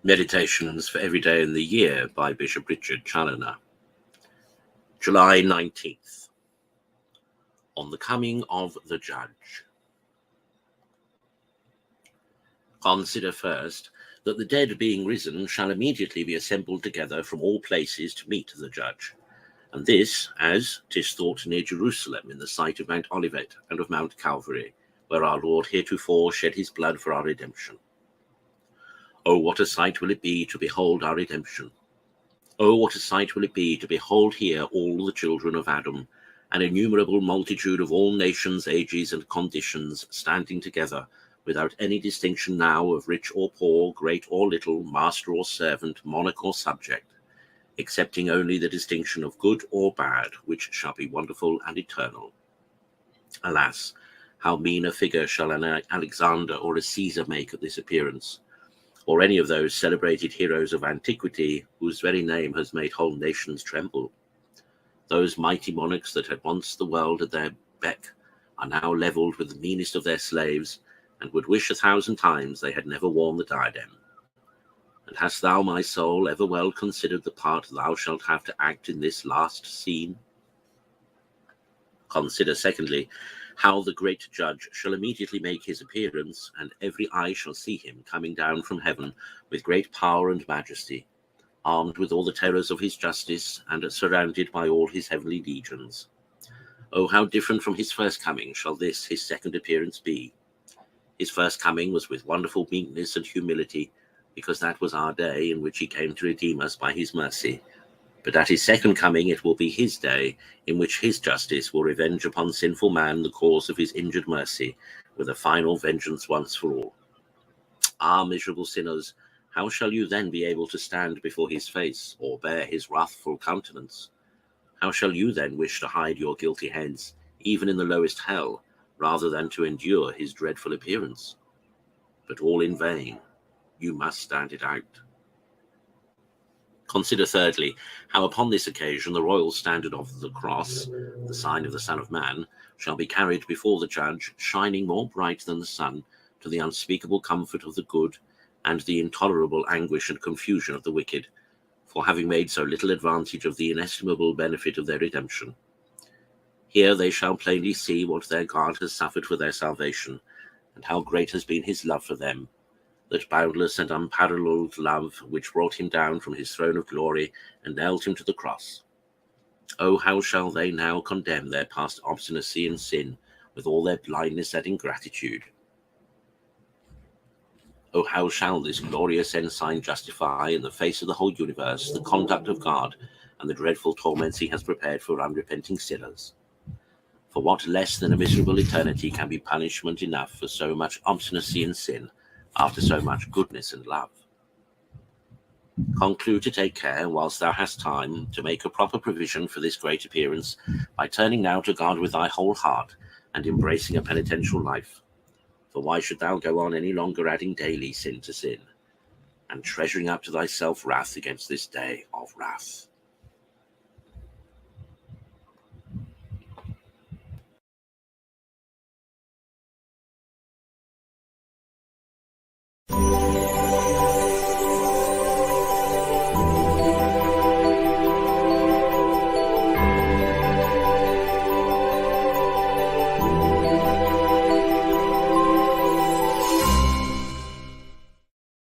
Meditations for Every Day in the Year by Bishop Richard Challoner. July 19th. On the Coming of the Judge. Consider first that the dead being risen shall immediately be assembled together from all places to meet the Judge, and this, as 'tis thought, near Jerusalem, in the sight of Mount Olivet and of Mount Calvary, where our Lord heretofore shed his blood for our redemption. Oh, what a sight will it be to behold our redemption! Oh, what a sight will it be to behold here all the children of Adam, an innumerable multitude of all nations, ages, and conditions, standing together, without any distinction now of rich or poor, great or little, master or servant, monarch or subject, excepting only the distinction of good or bad, which shall be wonderful and eternal. Alas, how mean a figure shall an Alexander or a Caesar make at this appearance, or any of those celebrated heroes of antiquity whose very name has made whole nations tremble. Those mighty monarchs that had once the world at their beck are now levelled with the meanest of their slaves, and would wish 1,000 times they had never worn the diadem. And hast thou, my soul, ever well considered the part thou shalt have to act in this last scene? Consider, secondly, how the great Judge shall immediately make his appearance, and every eye shall see him coming down from heaven with great power and majesty, armed with all the terrors of his justice, and surrounded by all his heavenly legions. Oh, how different from his first coming shall this his second appearance be! His first coming was with wonderful meekness and humility, because that was our day in which he came to redeem us by his mercy. But at his second coming it will be his day, in which his justice will revenge upon sinful man the cause of his injured mercy, with a final vengeance once for all. Ah, miserable sinners, how shall you then be able to stand before his face, or bear his wrathful countenance? How shall you then wish to hide your guilty heads, even in the lowest hell, rather than to endure his dreadful appearance? But all in vain. You must stand it out. Consider thirdly, how upon this occasion the royal standard of the cross, the sign of the Son of Man, shall be carried before the Judge, shining more bright than the sun, to the unspeakable comfort of the good, and the intolerable anguish and confusion of the wicked, for having made so little advantage of the inestimable benefit of their redemption. Here they shall plainly see what their God has suffered for their salvation, and how great has been his love for them, that boundless and unparalleled love which brought him down from his throne of glory and nailed him to the cross. Oh, how shall they now condemn their past obstinacy and sin, with all their blindness and ingratitude? Oh, how shall this glorious ensign justify in the face of the whole universe the conduct of God and the dreadful torments he has prepared for unrepenting sinners? For what less than a miserable eternity can be punishment enough for so much obstinacy and sin, after so much goodness and love? Conclude to take care, whilst thou hast time, to make a proper provision for this great appearance, by turning now to God with thy whole heart, and embracing a penitential life. For why should thou go on any longer adding daily sin to sin, and treasuring up to thyself wrath against this day of wrath?